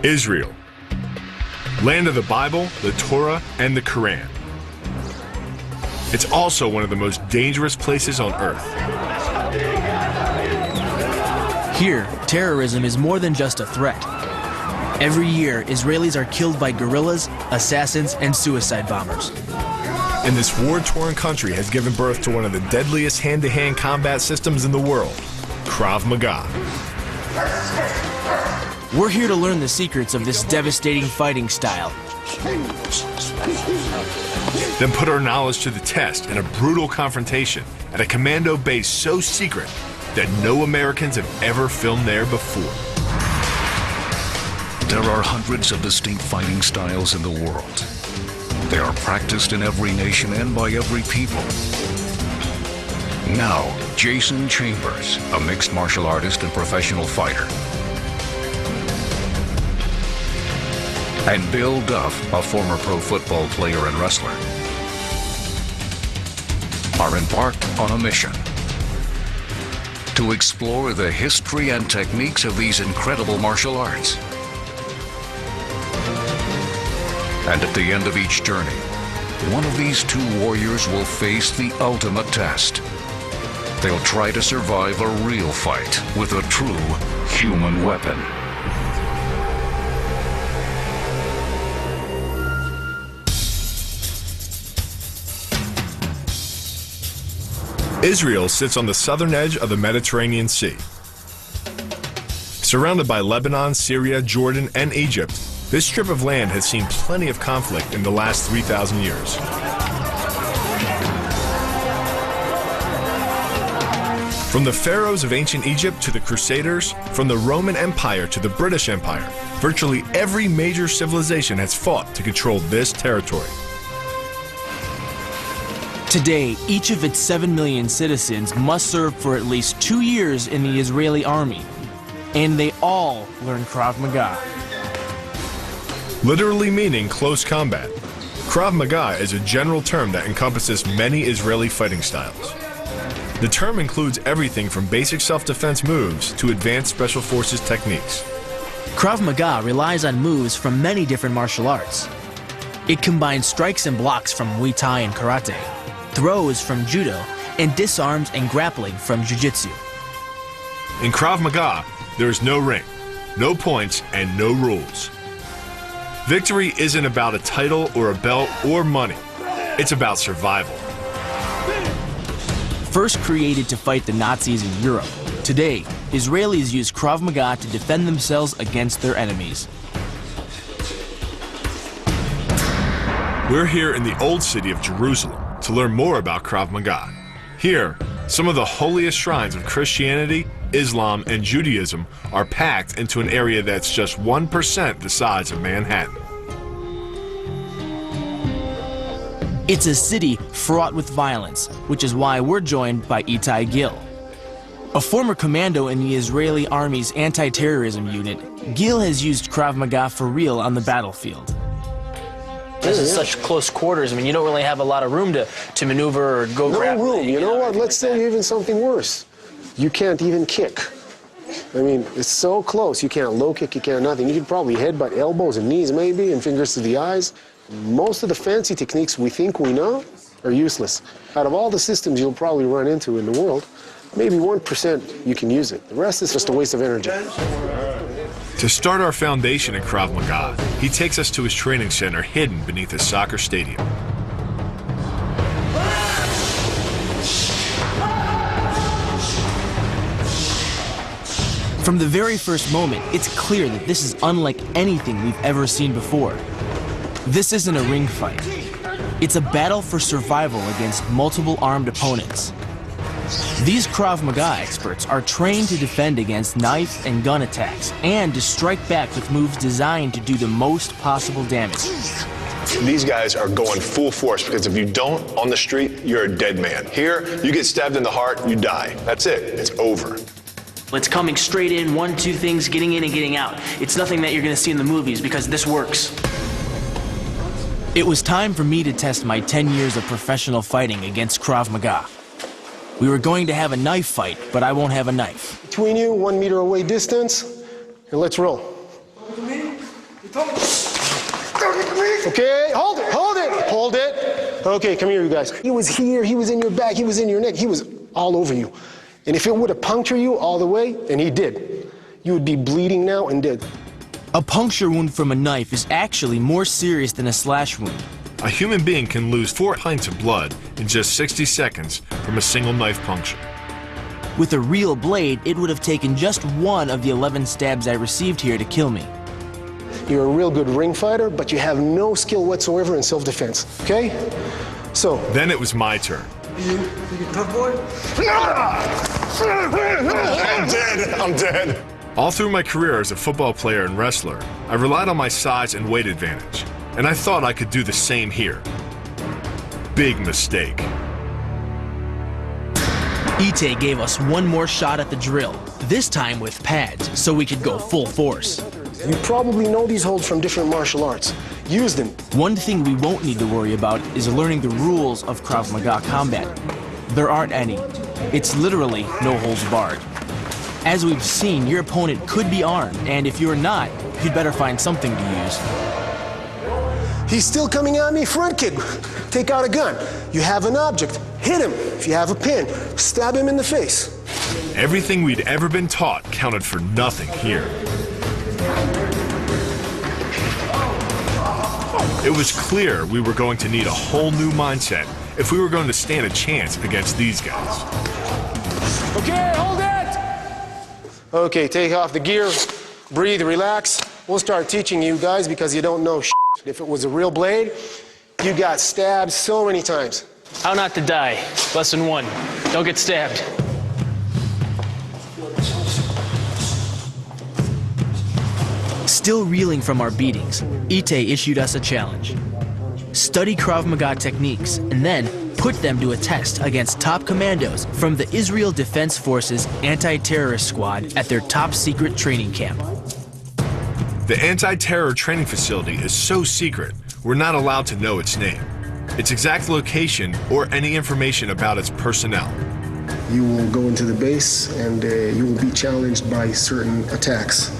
Israel, land of the Bible, the Torah, and the Quran. It's also one of the most dangerous places on earth. Here, terrorism is more than just a threat. Every year, Israelis are killed by guerrillas, assassins, and suicide bombers. And this war-torn country has given birth to one of the deadliest hand-to-hand combat systems in the world, Krav Maga. We're here to learn the secrets of this devastating fighting style. Then put our knowledge to the test in a brutal confrontation at a commando base so secret that no Americans have ever filmed there before. There are hundreds of distinct fighting styles in the world. They are practiced in every nation and by every people. Now, Jason Chambers, a mixed martial artist and professional fighter, and Bill Duff, a former pro football player and wrestler, are embarked on a mission to explore the history and techniques of these incredible martial arts. And at the end of each journey, one of these two warriors will face the ultimate test. They'll try to survive a real fight with a true human weapon. Israel sits on the southern edge of the Mediterranean Sea. Surrounded by Lebanon, Syria, Jordan, and Egypt, this strip of land has seen plenty of conflict in the last 3,000 years. From the pharaohs of ancient Egypt to the Crusaders, from the Roman Empire to the British Empire, virtually every major civilization has fought to control this territory. Today, each of its 7 million citizens must serve for at least 2 years in the Israeli army, and they all learn Krav Maga. Literally meaning close combat, Krav Maga is a general term that encompasses many Israeli fighting styles. The term includes everything from basic self-defense moves to advanced special forces techniques. Krav Maga relies on moves from many different martial arts. It combines strikes and blocks from Muay Thai and Karate, throws from Judo, and disarms and grappling from Jiu-Jitsu. In Krav Maga, there is no ring, no points, and no rules. Victory isn't about a title or a belt or money. It's about survival. First created to fight the Nazis in Europe, today, Israelis use Krav Maga to defend themselves against their enemies. We're here in the old city of Jerusalem to learn more about Krav Maga. Here, some of the holiest shrines of Christianity, Islam, and Judaism are packed into an area that's just 1% the size of Manhattan. It's a city fraught with violence, which is why we're joined by Itai Gil. A former commando in the Israeli Army's anti-terrorism unit, Gil has used Krav Maga for real on the battlefield. This is such close quarters. I mean, you don't really have a lot of room to maneuver or go grab. No room. You know what? Let's tell you even something worse. You can't even kick. I mean, it's so close. You can't low kick, you can't nothing. You can probably headbutt elbows and knees maybe and fingers to the eyes. Most of the fancy techniques we think we know are useless. Out of all the systems you'll probably run into in the world, maybe 1% you can use it. The rest is just a waste of energy. To start our foundation in Krav Maga, he takes us to his training center hidden beneath a soccer stadium. From the very first moment, it's clear that this is unlike anything we've ever seen before. This isn't a ring fight. It's a battle for survival against multiple armed opponents. These Krav Maga experts are trained to defend against knife and gun attacks and to strike back with moves designed to do the most possible damage. These guys are going full force because if you don't on the street, you're a dead man. Here, you get stabbed in the heart, you die. That's it. It's over. It's coming straight in, 1-2 things, getting in and getting out. It's nothing that you're going to see in the movies because this works. It was time for me to test my 10 years of professional fighting against Krav Maga. We were going to have a knife fight, but I won't have a knife. Between you, 1 meter away distance, and let's roll. Okay, hold it, hold it, hold it. Okay, come here, you guys. He was here, he was in your back, he was in your neck, he was all over you. And if it would have punctured you all the way, and he did, you would be bleeding now and dead. A puncture wound from a knife is actually more serious than a slash wound. A human being can lose 4 pints of blood in just 60 seconds from a single knife puncture. With a real blade, it would have taken just 1 of the 11 stabs I received here to kill me. You're a real good ring fighter, but you have no skill whatsoever in self-defense, okay? So. Then it was my turn. You tough boy? I'm dead. All through my career as a football player and wrestler, I relied on my size and weight advantage, and I thought I could do the same here. Big mistake. Ooit gave us one more shot at the drill, this time with pads, so we could go full force. You probably know these holds from different martial arts. Use them. One thing we won't need to worry about is learning the rules of Krav Maga combat. There aren't any. It's literally no holds barred. As we've seen, your opponent could be armed, and if you're not, you'd better find something to use. He's still coming at me, front kick. Take out a gun. You have an object, hit him. If you have a pin, stab him in the face. Everything we'd ever been taught counted for nothing here. It was clear we were going to need a whole new mindset if we were going to stand a chance against these guys. Okay, hold it! Okay, take off the gear, breathe, relax. We'll start teaching you guys because you don't know shit. If it was a real blade, you got stabbed so many times. How not to die. Lesson 1. Don't get stabbed. Still reeling from our beatings, Ooit issued us a challenge. Study Krav Maga techniques and then put them to a test against top commandos from the Israel Defense Forces anti-terrorist squad at their top secret training camp. The anti-terror training facility is so secret, we're not allowed to know its name, its exact location, or any information about its personnel. You will go into the base and you will be challenged by certain attacks.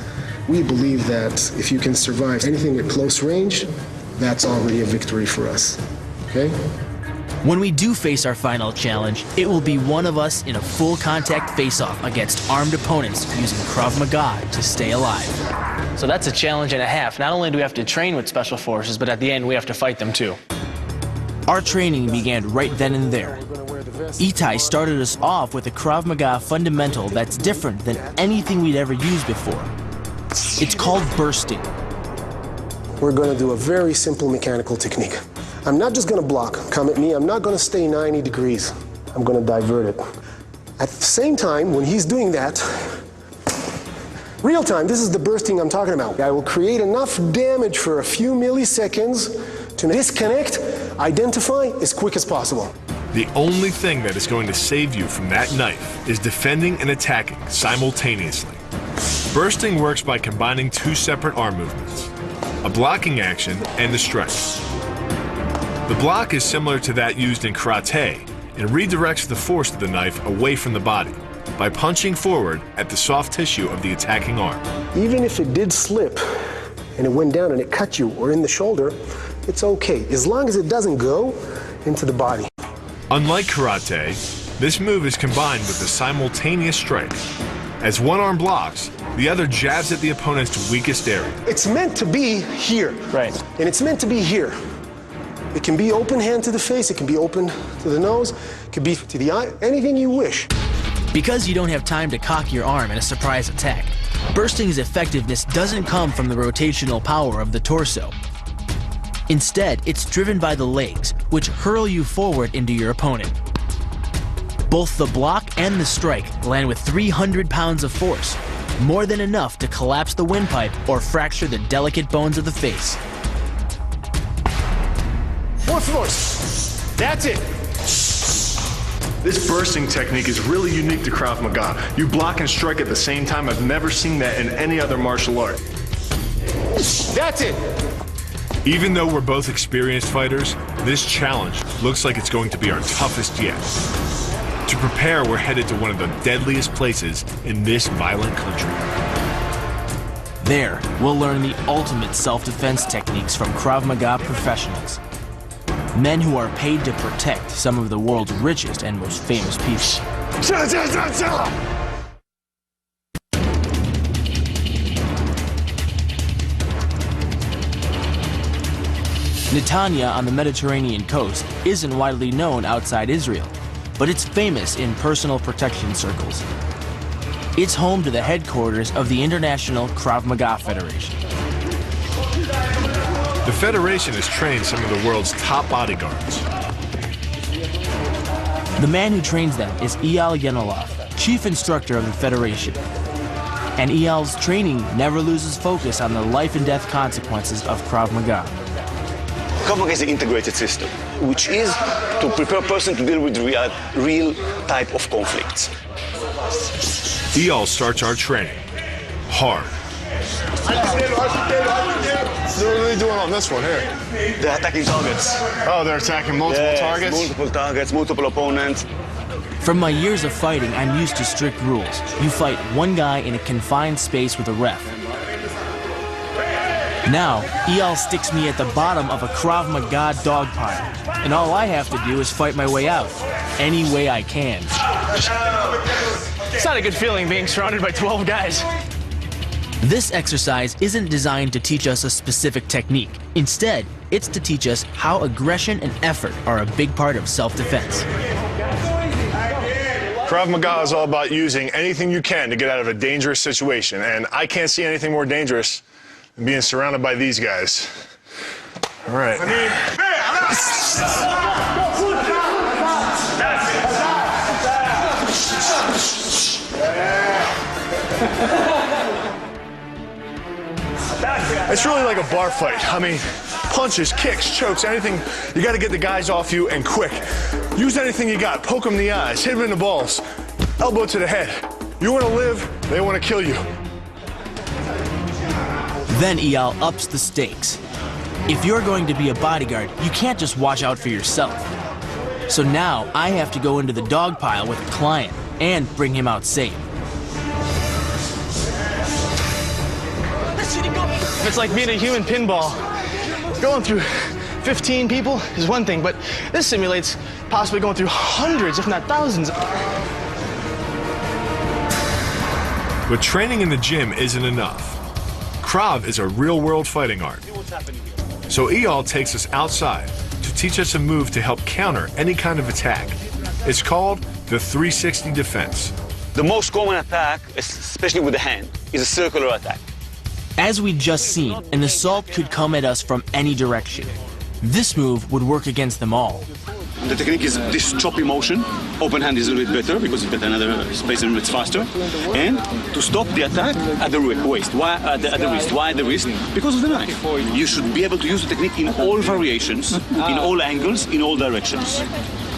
We believe that if you can survive anything at close range, that's already a victory for us, okay? When we do face our final challenge, it will be one of us in a full contact face-off against armed opponents using Krav Maga to stay alive. So that's a challenge and a half. Not only do we have to train with special forces, but at the end we have to fight them too. Our training began right then and there. Ooit started us off with a Krav Maga fundamental that's different than anything we'd ever used before. It's called bursting. We're going to do a very simple mechanical technique. I'm not just going to block, come at me. I'm not going to stay 90 degrees. I'm going to divert it. At the same time, when he's doing that, real time, this is the bursting I'm talking about. I will create enough damage for a few milliseconds to disconnect, identify as quick as possible. The only thing that is going to save you from that knife is defending and attacking simultaneously. Bursting works by combining 2 separate arm movements, a blocking action and a strike. The block is similar to that used in karate and redirects the force of the knife away from the body by punching forward at the soft tissue of the attacking arm. Even if it did slip and it went down and it cut you or in the shoulder, it's okay, as long as it doesn't go into the body. Unlike karate, this move is combined with a simultaneous strike. As one arm blocks, the other jabs at the opponent's weakest area. It's meant to be here. Right. And it's meant to be here. It can be open hand to the face, it can be open to the nose, it can be to the eye, anything you wish. Because you don't have time to cock your arm in a surprise attack, bursting's effectiveness doesn't come from the rotational power of the torso. Instead, it's driven by the legs, which hurl you forward into your opponent. Both the block and the strike land with 300 pounds of force, more than enough to collapse the windpipe or fracture the delicate bones of the face. More force. That's it. This bursting technique is really unique to Krav Maga. You block and strike at the same time. I've never seen that in any other martial art. That's it. Even though we're both experienced fighters, this challenge looks like it's going to be our toughest yet. To prepare, we're headed to one of the deadliest places in this violent country. There, we'll learn the ultimate self-defense techniques from Krav Maga professionals. Men who are paid to protect some of the world's richest and most famous people. Netanya on the Mediterranean coast isn't widely known outside Israel, but it's famous in personal protection circles. It's home to the headquarters of the International Krav Maga Federation. The Federation has trained some of the world's top bodyguards. The man who trains them is Eyal Yenilov, chief instructor of the Federation. And Eyal's training never loses focus on the life and death consequences of Krav Maga. Krav Maga is an integrated system, which is to prepare a person to deal with real type of conflicts. Eyal starts our training hard. What are they doing on this one here? They're attacking targets. Oh, they're attacking multiple targets? Multiple targets, multiple opponents. From my years of fighting, I'm used to strict rules. You fight one guy in a confined space with a ref. Now, Eyal sticks me at the bottom of a Krav Maga dog pile, and all I have to do is fight my way out, any way I can. It's not a good feeling being surrounded by 12 guys. This exercise isn't designed to teach us a specific technique. Instead, it's to teach us how aggression and effort are a big part of self-defense. Krav Maga is all about using anything you can to get out of a dangerous situation, and I can't see anything more dangerous than being surrounded by these guys. All right. It's really like a bar fight. I mean, punches, kicks, chokes, anything. You got to get the guys off you and quick. Use anything you got. Poke them in the eyes, hit them in the balls, elbow to the head. You want to live, they want to kill you. Then Eyal ups the stakes. If you're going to be a bodyguard, you can't just watch out for yourself. So now I have to go into the dog pile with a client and bring him out safe. It's like being a human pinball. Going through 15 people is one thing, but this simulates possibly going through hundreds, if not thousands. But training in the gym isn't enough. Krav is a real-world fighting art. So Eyal takes us outside to teach us a move to help counter any kind of attack. It's called the 360 defense. The most common attack, especially with the hand, is a circular attack. As we just seen, an assault could come at us from any direction. This move would work against them all. The technique is this choppy motion. Open hand is a little bit better because you get another space and it's faster. And to stop the attack at the waist. Why at the wrist? Why at the wrist? Because of the knife. You should be able to use the technique in all variations, in all angles, in all directions.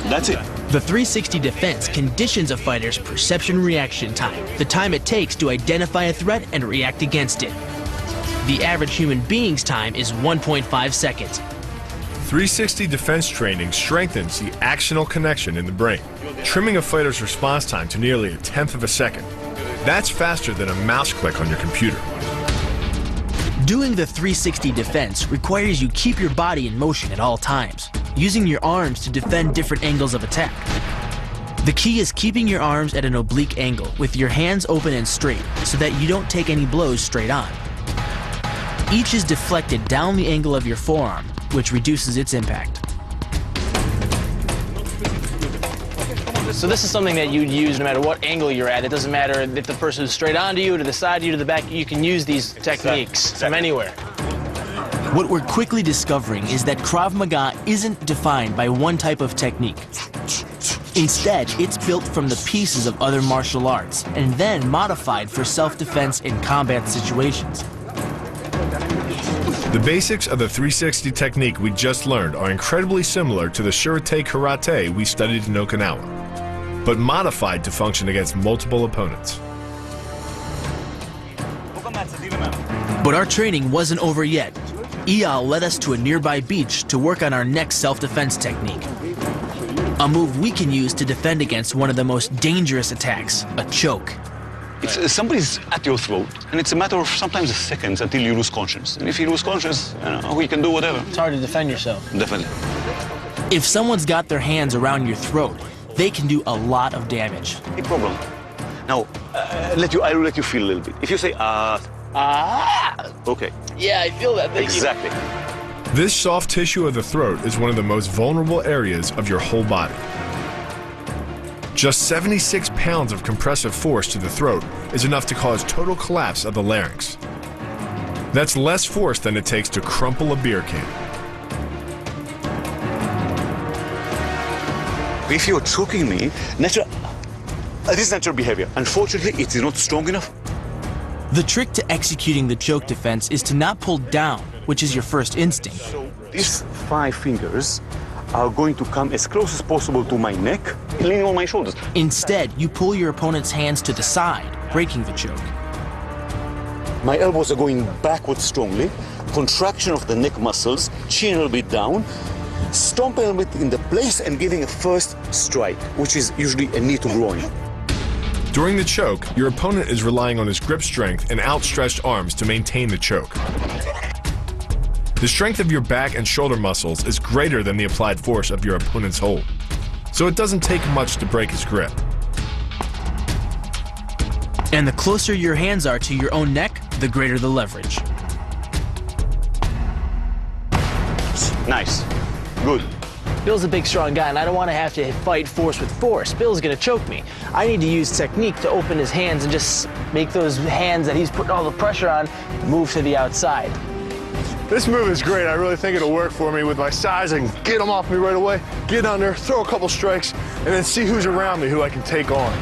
That's it. The 360 defense conditions a fighter's perception-reaction time, the time it takes to identify a threat and react against it. The average human being's time is 1.5 seconds. 360 defense training strengthens the axonal connection in the brain, trimming a fighter's response time to nearly 1/10 of a second. That's faster than a mouse click on your computer. Doing the 360 defense requires you keep your body in motion at all times, using your arms to defend different angles of attack. The key is keeping your arms at an oblique angle with your hands open and straight so that you don't take any blows straight on. Each is deflected down the angle of your forearm, which reduces its impact. So this is something that you'd use no matter what angle you're at. It doesn't matter if the person is straight onto you, to the side of you, to the back. You can use these techniques from anywhere. What we're quickly discovering is that Krav Maga isn't defined by one type of technique. Instead, it's built from the pieces of other martial arts and then modified for self-defense in combat situations. The basics of the 360 technique we just learned are incredibly similar to the Shurite karate we studied in Okinawa, but modified to function against multiple opponents. But our training wasn't over yet. Eyal led us to a nearby beach to work on our next self-defense technique. A move we can use to defend against one of the most dangerous attacks, a choke. It's somebody's at your throat, and it's a matter of sometimes seconds until you lose conscience. And if you lose conscience, you can do whatever. It's hard to defend yourself. Definitely. If someone's got their hands around your throat, they can do a lot of damage. No problem. Now, I'll let you feel a little bit. If you say, okay. Yeah, I feel that. Exactly. This soft tissue of the throat is one of the most vulnerable areas of your whole body. Just 76 pounds of compressive force to the throat is enough to cause total collapse of the larynx. That's less force than it takes to crumple a beer can. If you're choking me, this is natural behavior. Unfortunately, it is not strong enough. The trick to executing the choke defense is to not pull down, which is your first instinct. So these 5 fingers are going to come as close as possible to my neck, leaning on my shoulders. Instead, you pull your opponent's hands to the side, breaking the choke. My elbows are going backward strongly, contraction of the neck muscles, chin a little bit down, stomping a little bit in the place and giving a first strike, which is usually a knee to groin. During the choke, your opponent is relying on his grip strength and outstretched arms to maintain the choke. The strength of your back and shoulder muscles is greater than the applied force of your opponent's hold, so it doesn't take much to break his grip. And the closer your hands are to your own neck, the greater the leverage. Nice. Good. Bill's a big, strong guy, and I don't want to have to fight force with force. Bill's going to choke me. I need to use technique to open his hands and just make those hands that he's putting all the pressure on move to the outside. This move is great. I really think it'll work for me with my size. I can get them off me right away, get under, throw a couple strikes, and then see who's around me, who I can take on.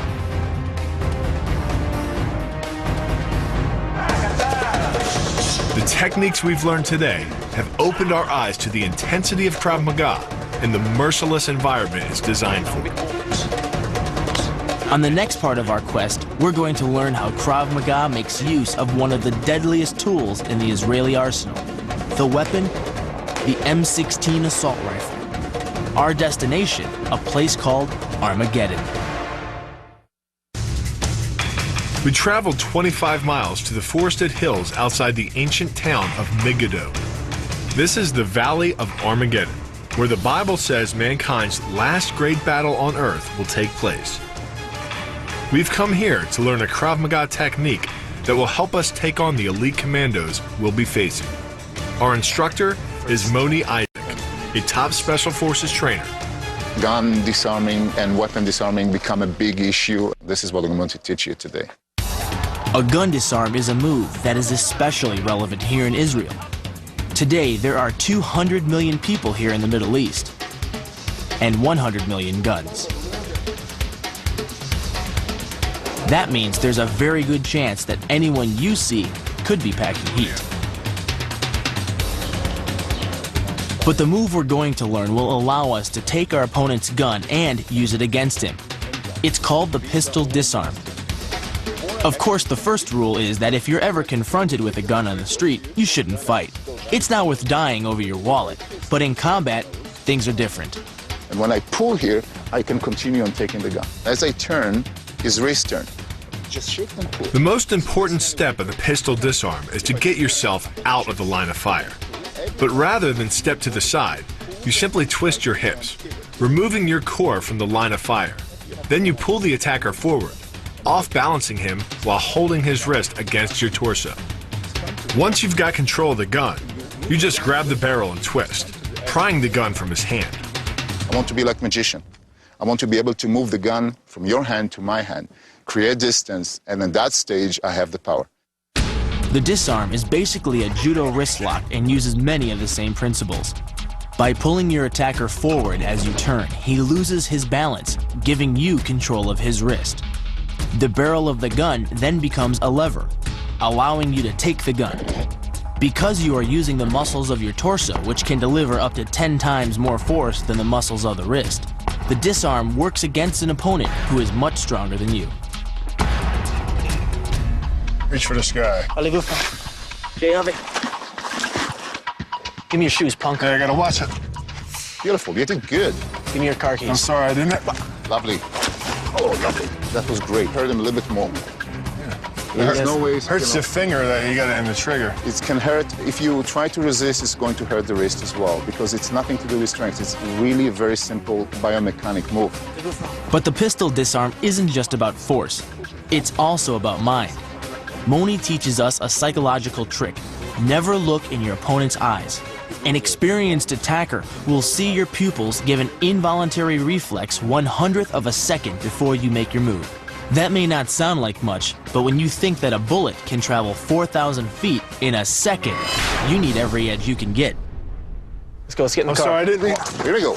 The techniques we've learned today have opened our eyes to the intensity of Krav Maga and the merciless environment it's designed for. On the next part of our quest, we're going to learn how Krav Maga makes use of one of the deadliest tools in the Israeli arsenal. The weapon, the M16 assault rifle. Our destination, a place called Armageddon. We traveled 25 miles to the forested hills outside the ancient town of Megiddo. This is the Valley of Armageddon, where the Bible says mankind's last great battle on earth will take place. We've come here to learn a Krav Maga technique that will help us take on the elite commandos we'll be facing. Our instructor is Moni Isaac, a top special forces trainer. Gun disarming and weapon disarming become a big issue. This is what I'm going to teach you today. A gun disarm is a move that is especially relevant here in Israel. Today, there are 200 million people here in the Middle East, and 100 million guns. That means there's a very good chance that anyone you see could be packing heat. But the move we're going to learn will allow us to take our opponent's gun and use it against him. It's called the pistol disarm. Of course, the first rule is that if you're ever confronted with a gun on the street, you shouldn't fight. It's not worth dying over your wallet, but in combat, things are different. And when I pull here, I can continue on taking the gun. As I turn, his wrist turn. Just shift and pull. The most important step of the pistol disarm is to get yourself out of the line of fire. But rather than step to the side, you simply twist your hips, removing your core from the line of fire. Then you pull the attacker forward, off-balancing him while holding his wrist against your torso. Once you've got control of the gun, you just grab the barrel and twist, prying the gun from his hand. I want to be like a magician. I want to be able to move the gun from your hand to my hand, create distance, and at that stage, I have the power. The disarm is basically a judo wrist lock and uses many of the same principles. By pulling your attacker forward as you turn, he loses his balance, giving you control of his wrist. The barrel of the gun then becomes a lever, allowing you to take the gun. Because you are using the muscles of your torso, which can deliver up to 10 times more force than the muscles of the wrist, the disarm works against an opponent who is much stronger than you. Reach for the sky. Give me your shoes, punk. Hey, I gotta watch it. Beautiful, you did good. Give me your car keys. I'm sorry, I didn't. Lovely. Oh, lovely. That was great. Hurt him a little bit more. There's no way. Hurts the finger that you got it in the trigger. It can hurt. If you try to resist, it's going to hurt the wrist as well, because it's nothing to do with strength. It's really a very simple biomechanic move. But the pistol disarm isn't just about force. It's also about mind. Moni teaches us a psychological trick. Never look in your opponent's eyes. An experienced attacker will see your pupils give an involuntary reflex 1/100th of a second before you make your move. That may not sound like much, but when you think that a bullet can travel 4,000 feet in a second, you need every edge you can get. Let's go, let's get in the car. Sorry, I didn't. Here we go.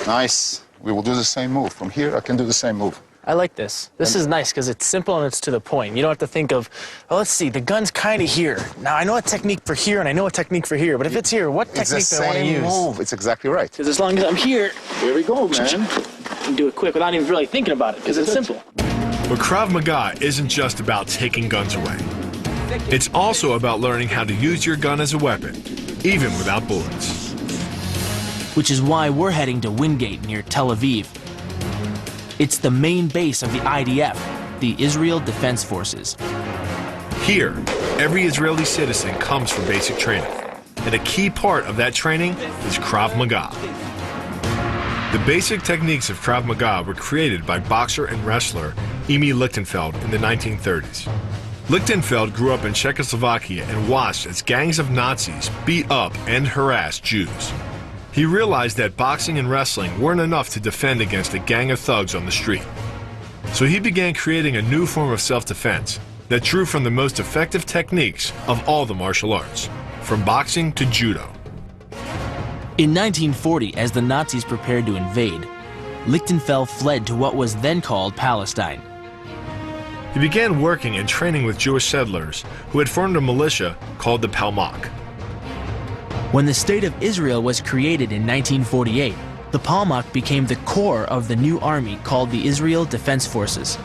Nice. We will do the same move. From here, I can do the same move. I like this. This is nice because it's simple and it's to the point. You don't have to think of, oh, let's see, the gun's kind of here. Now, I know a technique for here and I know a technique for here, but if it's here, what technique do I want to use? Move. It's exactly right. Because as long as I'm here, Here we go, man. I can do it quick without even really thinking about it because it's simple. But Krav Maga isn't just about taking guns away. It's also about learning how to use your gun as a weapon, even without bullets. Which is why we're heading to Wingate near Tel Aviv. It's the main base of the IDF, the Israel Defense Forces. Here, every Israeli citizen comes for basic training, and a key part of that training is Krav Maga. The basic techniques of Krav Maga were created by boxer and wrestler Emi Lichtenfeld in the 1930s. Lichtenfeld grew up in Czechoslovakia and watched as gangs of Nazis beat up and harassed Jews. He realized that boxing and wrestling weren't enough to defend against a gang of thugs on the street. So he began creating a new form of self-defense that drew from the most effective techniques of all the martial arts, from boxing to judo. In 1940, as the Nazis prepared to invade, Lichtenfeld fled to what was then called Palestine. He began working and training with Jewish settlers who had formed a militia called the Palmach. When the State of Israel was created in 1948, the Palmach became the core of the new army called the Israel Defense Forces.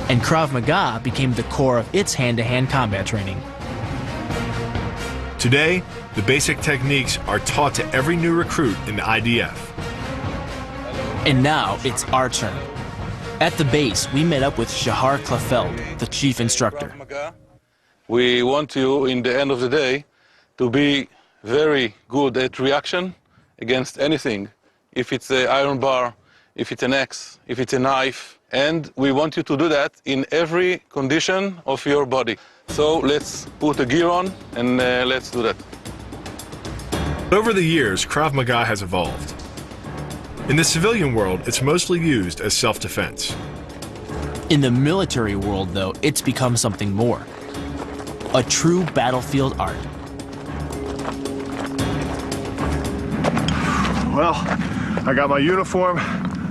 And Krav Maga became the core of its hand-to-hand combat training. Today, the basic techniques are taught to every new recruit in the IDF. And now it's our turn. At the base, we met up with Shahar Klefeld, the chief instructor. We want you, in the end of the day, to be very good at reaction against anything. If it's an iron bar, if it's an axe, if it's a knife, and we want you to do that in every condition of your body. So let's put a gear on and let's do that. Over the years, Krav Maga has evolved. In the civilian world, it's mostly used as self-defense. In the military world, though, it's become something more. A true battlefield art. Well, I got my uniform,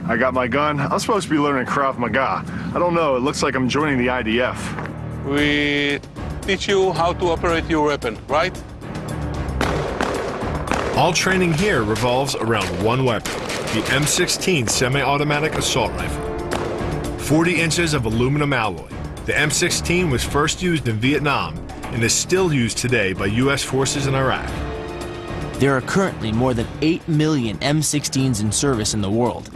I got my gun. I'm supposed to be learning Krav Maga. I don't know, it looks like I'm joining the IDF. We teach you how to operate your weapon, right? All training here revolves around one weapon, the M16 semi-automatic assault rifle. 40 inches of aluminum alloy, the M16 was first used in Vietnam and is still used today by U.S. forces in Iraq. There are currently more than 8 million M16s in service in the world.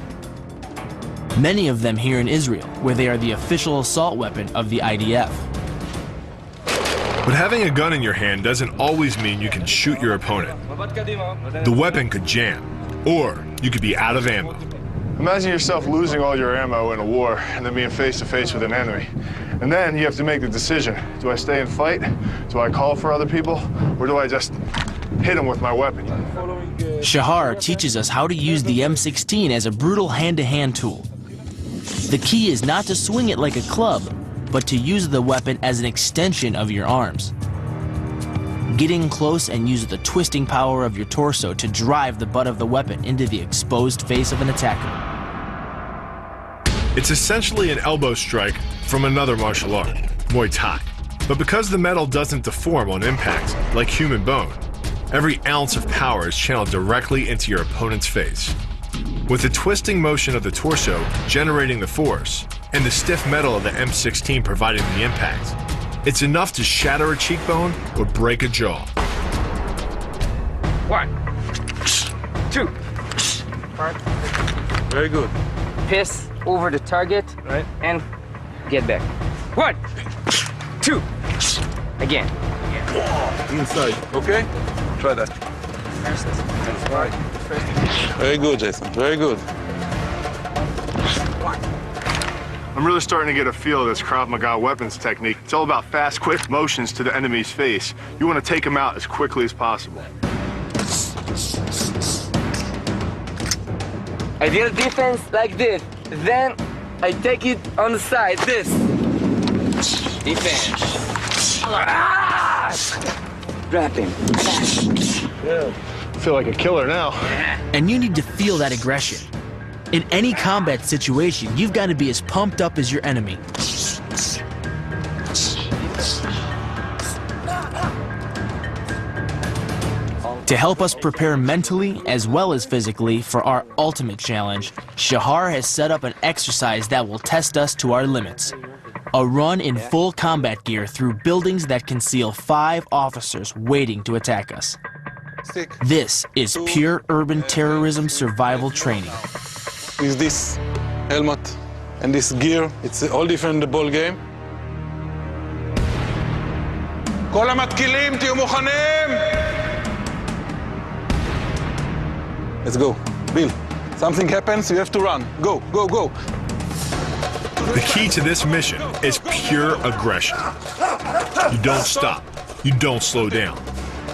Many of them here in Israel, where they are the official assault weapon of the IDF. But having a gun in your hand doesn't always mean you can shoot your opponent. The weapon could jam, or you could be out of ammo. Imagine yourself losing all your ammo in a war and then being face to face with an enemy. And then you have to make the decision. Do I stay and fight? Do I call for other people? Or do I just hit him with my weapon? Shahar teaches us how to use the M16 as a brutal hand-to-hand tool. The key is not to swing it like a club, but to use the weapon as an extension of your arms. Get in close and use the twisting power of your torso to drive the butt of the weapon into the exposed face of an attacker. It's essentially an elbow strike from another martial art, Muay Thai. But because the metal doesn't deform on impact, like human bone, every ounce of power is channeled directly into your opponent's face. With the twisting motion of the torso generating the force, and the stiff metal of the M16 providing the impact, it's enough to shatter a cheekbone or break a jaw. 1, 2, Very good. Piss over the target, Right. and get back. 1, 2, again. Inside. Okay? Try that. Very good, Jason. Very good. I'm really starting to get a feel of this Krav Maga weapons technique. It's all about fast, quick motions to the enemy's face. You want to take him out as quickly as possible. I did a defense like this. Then I take it on the side, this. Defense. Grab him. I feel like a killer now. And you need to feel that aggression. In any combat situation, you've got to be as pumped up as your enemy. To help us prepare mentally as well as physically for our ultimate challenge, Shahar has set up an exercise that will test us to our limits. A run in full combat gear through buildings that conceal 5 officers waiting to attack us. Stick. This is pure urban terrorism survival training. With this helmet and this gear, it's all different in the ball game. כל המתקילים, תהיו מוכנים! Let's go. Bill, something happens, you have to run. Go, go, go. The key to this mission is pure aggression. You don't stop. You don't slow down.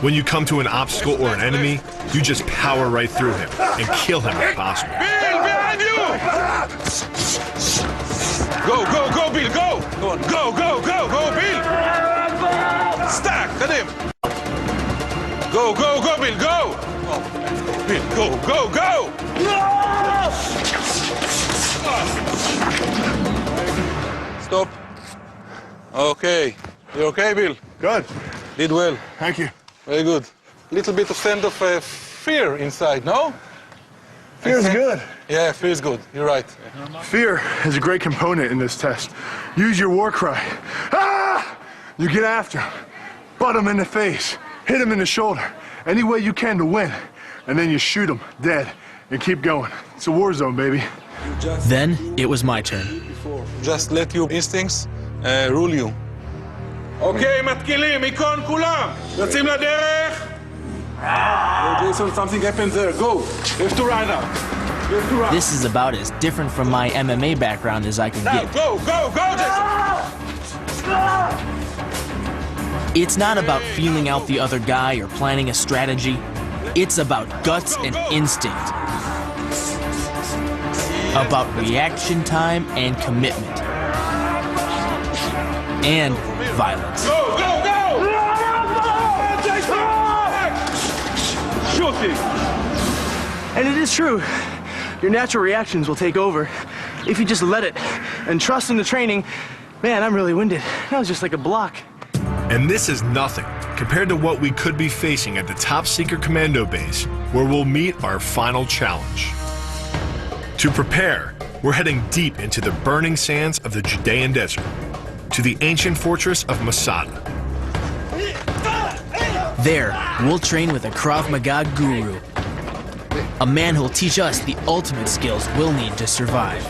When you come to an obstacle or an enemy, you just power right through him and kill him if possible. Bill, behind you! Go, go, go, Bill, go! Go on, go, go, go, go, Bill! Stack, קדם! Go, go, go, Bill, go! Bill, go, go, go! Stop. Okay. You okay, Bill? Good. Did well. Thank you. Very good. Little bit of sense of fear inside, no? Feels good. Yeah, feels good. You're right. Fear is a great component in this test. Use your war cry. Ah! You get after him. Butt him in the face. Hit him in the shoulder. Any way you can to win. And then you shoot him dead and keep going. It's a war zone, baby. Then it was my turn. Just let your instincts rule you. אוקיי, מתקילים, עיקון כולם. יוצאים לדרך. Jason, something happened there. Go. You have to run now. You have to run. This is about as different from my MMA background as I can Now, get. go, go, go, Jason. It's not about feeling out the other guy or planning a strategy. It's about guts and instinct. About reaction time and commitment. And violence. Go, go, go! Jason! Shooting. And it is true. Your natural reactions will take over if you just let it and trust in the training. Man, I'm really winded. That was just like a block. And this is nothing compared to what we could be facing at the top secret commando base, where we'll meet our final challenge. To prepare, we're heading deep into the burning sands of the Judean desert, to the ancient fortress of Masada. There, we'll train with a Krav Maga guru, a man who'll teach us the ultimate skills we'll need to survive.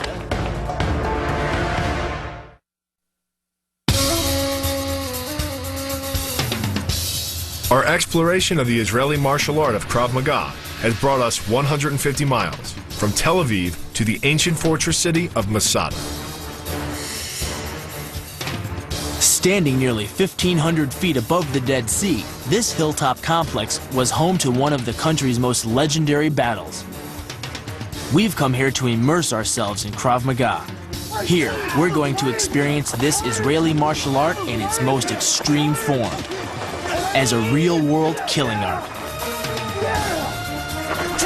Our exploration of the Israeli martial art of Krav Maga has brought us 150 miles from Tel Aviv to the ancient fortress city of Masada. Standing nearly 1,500 feet above the Dead Sea, this hilltop complex was home to one of the country's most legendary battles. We've come here to immerse ourselves in Krav Maga. Here, we're going to experience this Israeli martial art in its most extreme form, as a real-world killing art.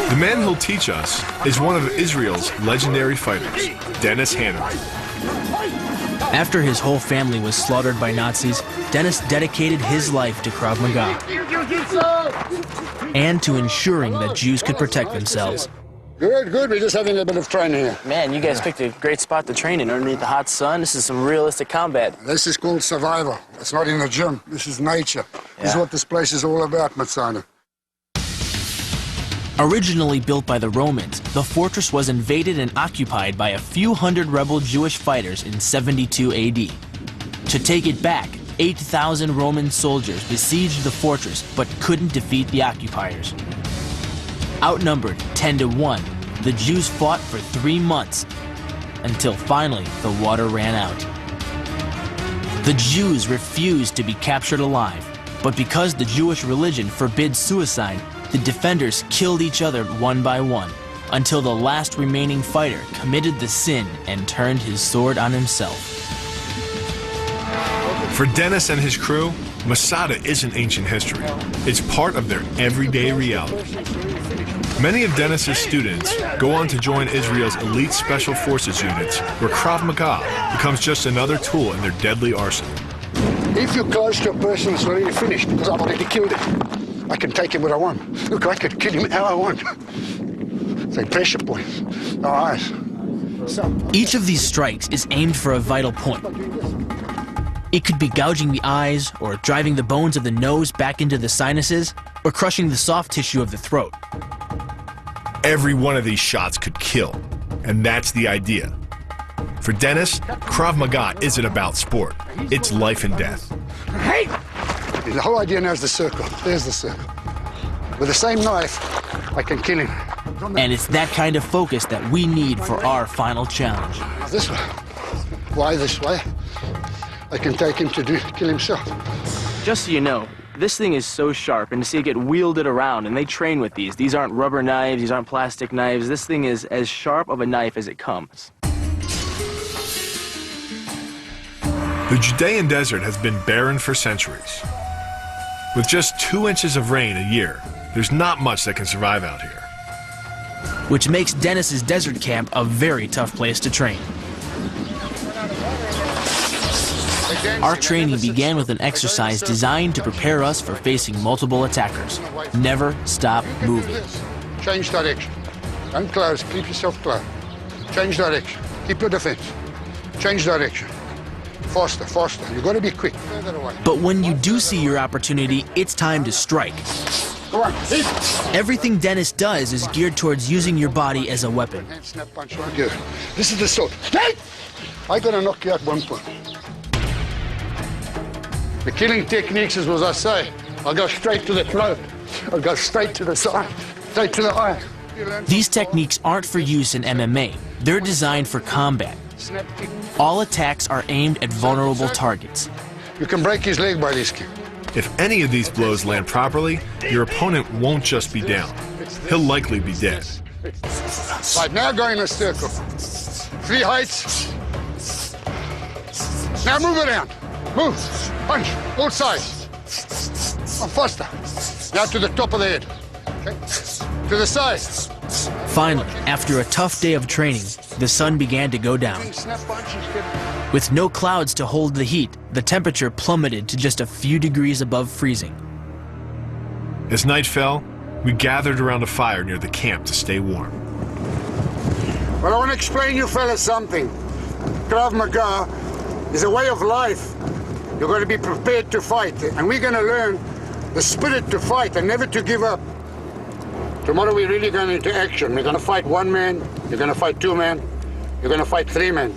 The man who'll teach us is one of Israel's legendary fighters, Dennis Hannery. After his whole family was slaughtered by Nazis, Dennis dedicated his life to Krav Maga and to ensuring that Jews could protect themselves. Good, good. We're just having a bit of training here. Man, you guys picked a great spot to train in underneath the hot sun. This is some realistic combat. This is called survival. It's not in the gym. This is nature. This is what this place is all about, Matsana. Originally built by the Romans, the fortress was invaded and occupied by a few hundred rebel Jewish fighters in 72 AD. To take it back, 8,000 Roman soldiers besieged the fortress but couldn't defeat the occupiers. Outnumbered 10-1, the Jews fought for 3 months until finally the water ran out. The Jews refused to be captured alive, but because the Jewish religion forbids suicide, the defenders killed each other one by one until the last remaining fighter committed the sin and turned his sword on himself. For Dennis and his crew, Masada isn't ancient history. It's part of their everyday reality. Many of Dennis's students go on to join Israel's elite special forces units, where Krav Maga becomes just another tool in their deadly arsenal. If you're close to a person that's already finished, because I've already killed him, I can take him where I want. Look, I could kill him how I want. It's a pressure point. No eyes. Each of these strikes is aimed for a vital point. It could be gouging the eyes, or driving the bones of the nose back into the sinuses, or crushing the soft tissue of the throat. Every one of these shots could kill, and that's the idea. For Dennis, Krav Maga isn't about sport. It's life and death. Hey! The whole idea now is the circle. There's the circle. With the same knife, I can kill him. And it's that kind of focus that we need for our final challenge. This way. Why this way? I can take him to kill himself. Just so you know, this thing is so sharp, and to see it get wielded around, and they train with these. These aren't rubber knives, these aren't plastic knives. This thing is as sharp of a knife as it comes. The Judean desert has been barren for centuries. With just 2 inches of rain a year, there's not much that can survive out here. Which makes Dennis's desert camp a very tough place to train. Our training began with an exercise designed to prepare us for facing multiple attackers. Never stop moving. Change direction. Don't close. Keep yourself close. Change direction. Keep your defense. Change direction. Faster, faster. You've got to be quick. Further away. But when you do see your opportunity, it's time to strike. Go on. Hit. Everything Dennis does is geared towards using your body as a weapon. Hand snap punch right here. This is the sword. Hey! I got to knock you out one point. The killing techniques is what I say. I'll go straight to the throat. I'll go straight to the side. Straight to the eye. These techniques aren't for use in MMA. They're designed for combat. All attacks are aimed at vulnerable targets. You can break his leg by this kick. If any of these blows land properly, your opponent won't just be down. He'll likely be dead. Right, now go in a circle. 3 heights. Now move around. Move. Punch. All sides. On faster. Now to the top of the head. Okay. To the sides. Finally, after a tough day of training, the sun began to go down. With no clouds to hold the heat, the temperature plummeted to just a few degrees above freezing. As night fell, we gathered around a fire near the camp to stay warm. Well, I want to explain you fellas something. Krav Maga is a way of life. You're going to be prepared to fight, and we're going to learn the spirit to fight and never to give up. Tomorrow we're really going into action. We're going to fight 1 man, you're going to fight 2 men, you're going to fight 3 men.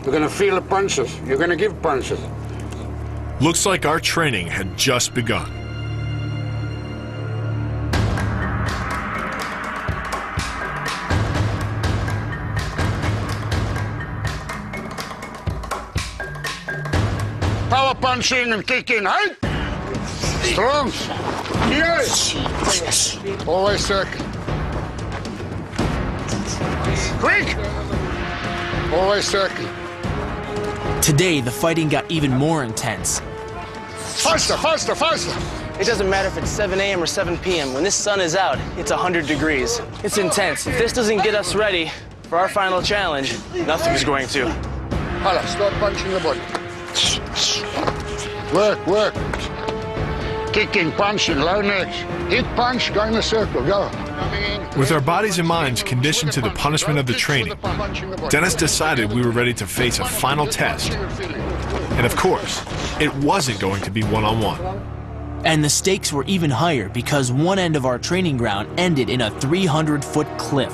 You're going to feel the punches, you're going to give punches. Looks like our training had just begun. Power punching and kicking, right? Strong. Yes. Always circle. Quick. Always circle. Today, the fighting got even more intense. Faster, faster, faster. It doesn't matter if it's 7 a.m. or 7 p.m. When this sun is out, it's 100 degrees. It's intense. If this doesn't get us ready for our final challenge, nothing's going to. Hala, start punching the body. Work, work. Kicking, punching, low necks. Hit, punch, go in the circle, go. With our bodies and minds conditioned to the punishment of the training, Dennis decided we were ready to face a final test. And of course, it wasn't going to be one-on-one. And the stakes were even higher because one end of our training ground ended in a 300-foot cliff.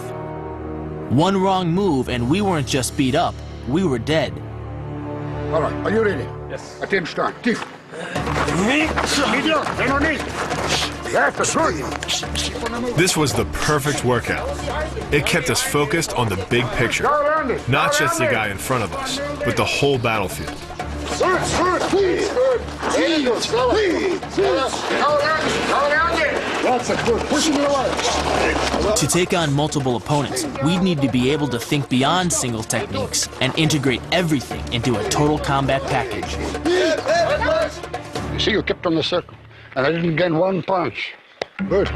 One wrong move and we weren't just beat up, we were dead. All right, are you ready? Yes. Attention, Tief. This was the perfect workout. It kept us focused on the big picture, not just the guy in front of us, but the whole battlefield. Please. That's a good. Pushing it away. To take on multiple opponents, we'd need to be able to think beyond single techniques and integrate everything into a total combat package. You see, you kept on the circle, and I didn't gain one punch. Good.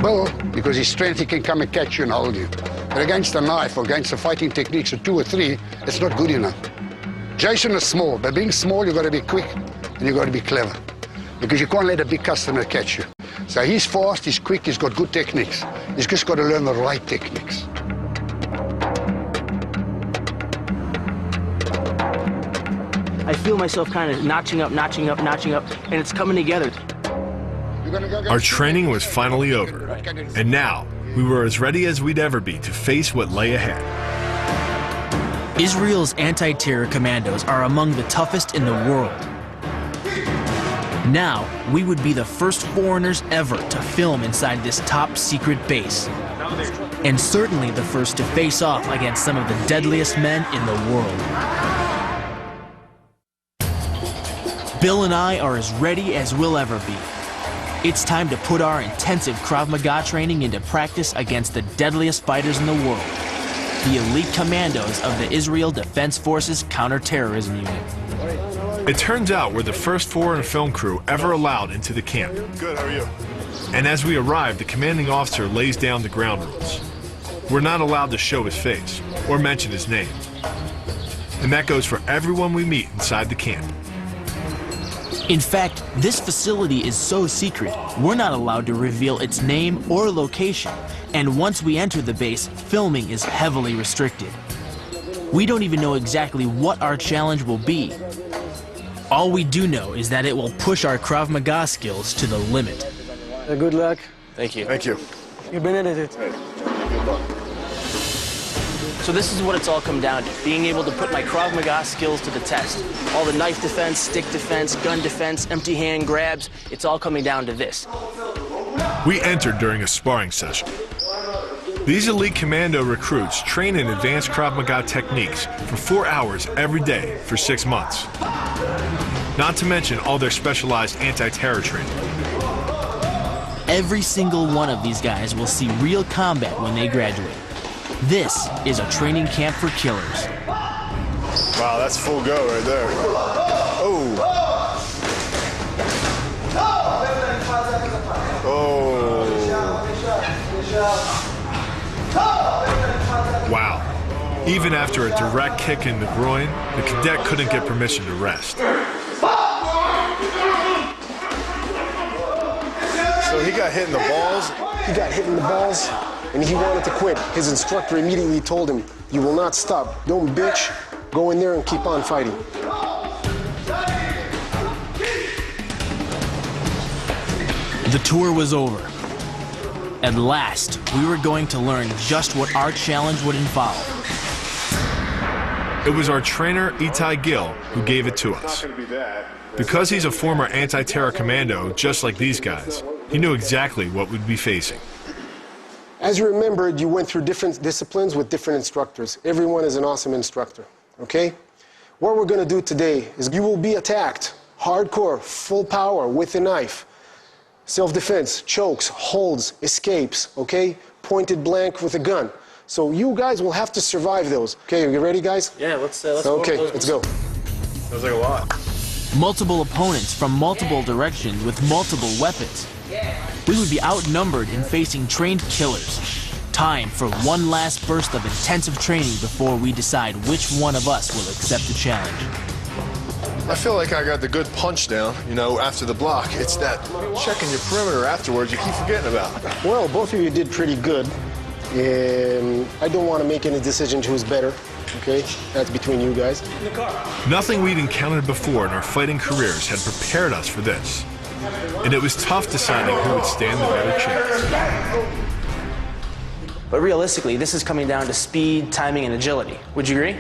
Well, because his strength, he can come and catch you and hold you. But against a knife or against the fighting techniques of 2 or 3, it's not good enough. Jason is small, but being small, you've got to be quick and you've got to be clever, because you can't let a big customer catch you. So he's fast, he's quick, he's got good techniques. He's just got to learn the right techniques. I feel myself kind of notching up, and it's coming together. Our training was finally over, and now we were as ready as we'd ever be to face what lay ahead. Israel's anti-terror commandos are among the toughest in the world. Now, we would be the first foreigners ever to film inside this top-secret base. And certainly the first to face off against some of the deadliest men in the world. Bill and I are as ready as we'll ever be. It's time to put our intensive Krav Maga training into practice against the deadliest fighters in the world, the elite commandos of the Israel Defense Forces Counterterrorism Unit. It turns out we're the first foreign film crew ever allowed into the camp. Good, how are you? And as we arrive, the commanding officer lays down the ground rules. We're not allowed to show his face or mention his name. And that goes for everyone we meet inside the camp. In fact, this facility is so secret, we're not allowed to reveal its name or location. And once we enter the base, filming is heavily restricted. We don't even know exactly what our challenge will be. All we do know is that it will push our Krav Maga skills to the limit. Good luck. Thank you. Thank you. You've been at it. So this is what it's all come down to, being able to put my Krav Maga skills to the test. All the knife defense, stick defense, gun defense, empty hand grabs, it's all coming down to this. We entered during a sparring session. These elite commando recruits train in advanced Krav Maga techniques for 4 hours every day for 6 months. Not to mention all their specialized anti-terror training. Every single one of these guys will see real combat when they graduate. This is a training camp for killers. Wow, that's full go right there. Oh. Wow. Even after a direct kick in the groin, the cadet couldn't get permission to rest. So he got hit in the balls? He got hit in the balls, and he wanted to quit. His instructor immediately told him, "You will not stop. Don't bitch. Go in there and keep on fighting." The tour was over. At last, we were going to learn just what our challenge would involve. It was our trainer, Itai Gill, who gave it to us. Because he's a former anti-terror commando, just like these guys, he knew exactly what we'd be facing. As you remembered, you went through different disciplines with different instructors. Everyone is an awesome instructor, okay? What we're gonna do today is you will be attacked, hardcore, full power, with a knife. Self-defense, chokes, holds, escapes, okay? Pointed blank with a gun. So you guys will have to survive those. Okay, are you ready, guys? Yeah, let's go. Okay, let's go. Sounds like a lot. Multiple opponents from multiple directions with multiple weapons. We would be outnumbered in facing trained killers. Time for one last burst of intensive training before we decide which one of us will accept the challenge. I feel like I got the good punch down, you know, after the block. It's that checking your perimeter afterwards you keep forgetting about. Well, both of you did pretty good. I don't want to make any decision who's better, okay? That's between you guys. Nothing we'd encountered before in our fighting careers had prepared us for this. and it was tough deciding who would stand the better chance. But realistically, this is coming down to speed, timing, and agility. Would you agree?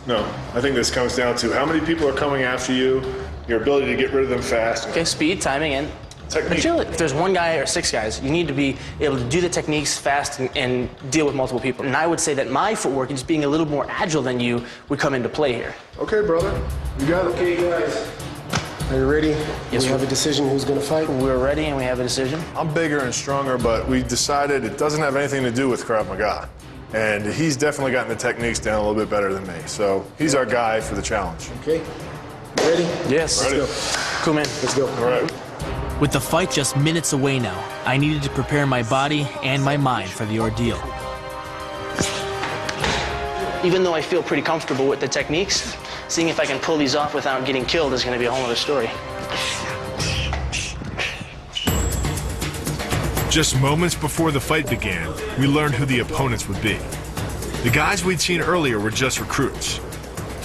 No, I think this comes down to how many people are coming after you, your ability to get rid of them fast. Okay, speed, timing, and technique. agility. If there's one guy or 6 guys, you need to be able to do the techniques fast and deal with multiple people. And I would say that my footwork and just being a little more agile than you would come into play here. Okay, brother. You got it. Okay, guys. Are you ready? Yes, we have a decision who's going to fight? We're ready and we have a decision. I'm bigger and stronger, but we decided it doesn't have anything to do with Krav Maga. And he's definitely gotten the techniques down a little bit better than me. So he's our guy for the challenge. Okay. Ready? Yes. Ready. Let's go. Cool, man. Let's go. All right. With the fight just minutes away now, I needed to prepare my body and my mind for the ordeal. Even though I feel pretty comfortable with the techniques, seeing if I can pull these off without getting killed is going to be a whole other story. Just moments before the fight began, we learned who the opponents would be. The guys we'd seen earlier were just recruits.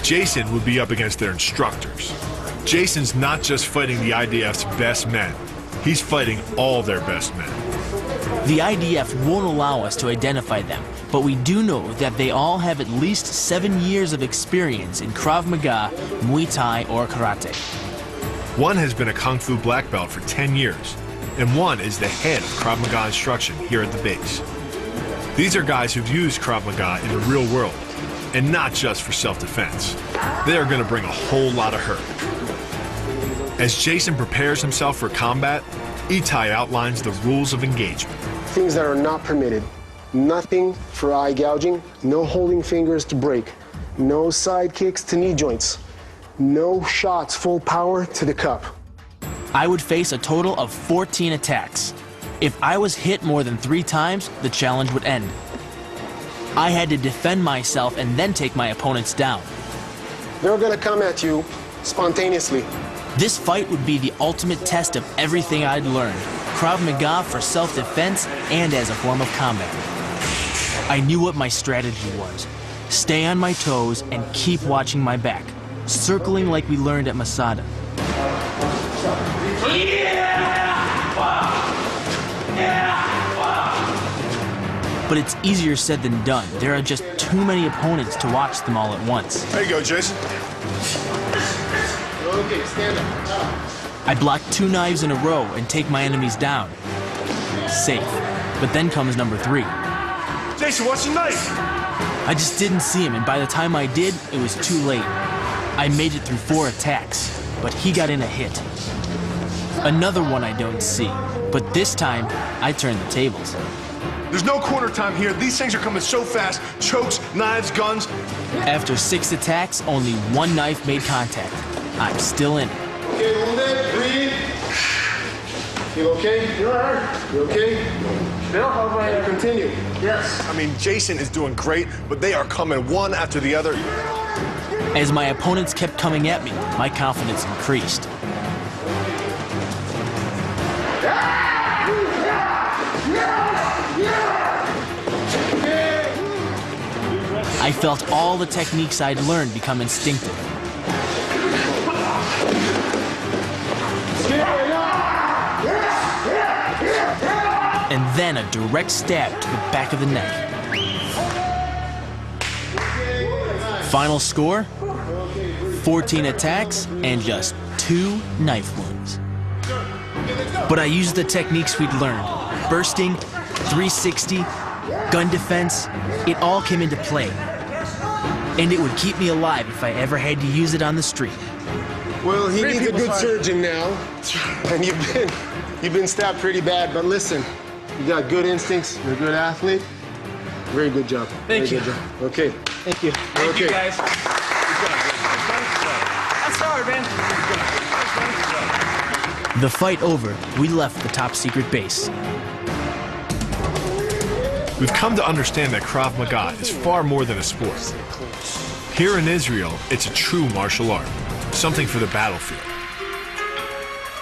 Jason would be up against their instructors. Jason's not just fighting the IDF's best men, he's fighting all their best men. The IDF won't allow us to identify them, but we do know that they all have at least 7 years of experience in Krav Maga, Muay Thai, or Karate. One has been a Kung Fu black belt for 10 years, and one is the head of Krav Maga instruction here at the base. These are guys who've used Krav Maga in the real world, and not just for self-defense. They are going to bring a whole lot of hurt. As Jason prepares himself for combat, Itai outlines the rules of engagement. Things that are not permitted. Nothing for eye gouging, no holding fingers to break, no side kicks to knee joints, no shots full power to the cup. I would face a total of 14 attacks. If I was hit more than 3 times, the challenge would end. I had to defend myself and then take my opponents down. They're gonna come at you spontaneously. This fight would be the ultimate test of everything I'd learned. Krav Maga for self-defense and as a form of combat. I knew what my strategy was. Stay on my toes and keep watching my back, circling like we learned at Masada. But it's easier said than done. There are just too many opponents to watch them all at once. There you go, Jason. Okay, stand up. I block 2 knives in a row and take my enemies down. Safe. But then comes number 3. Jason, watch the knife! I just didn't see him, and by the time I did, it was too late. I made it through 4 attacks, but he got in a hit. Another one I don't see, but this time, I turned the tables. There's no quarter time here. These things are coming so fast. Chokes, knives, guns. After 6 attacks, only 1 knife made contact. I'm still in it. Okay, wounded, breathe. Feel okay? You alright? You okay? Bill, how about Can you continue? Yes. I mean, Jason is doing great, but they are coming one after the other. As my opponents kept coming at me, my confidence increased. I felt all the techniques I'd learned become instinctive. And then a direct stab to the back of the neck. Final score? 14 attacks and just 2 knife wounds. But I used the techniques we'd learned. Bursting, 360, gun defense, it all came into play. And it would keep me alive if I ever had to use it on the street. Well, he needs a good surgeon now. And you've been stabbed pretty bad, but listen, you got good instincts, you're a good athlete. Very good job. Thank you. Very good job. Okay. Thank you. Thank you, guys. That's hard, man. The fight over, we left the top secret base. We've come to understand that Krav Maga is far more than a sport. Here in Israel, it's a true martial art, something for the battlefield.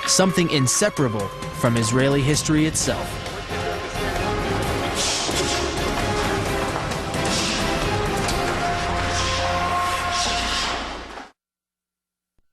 Something inseparable from Israeli history itself.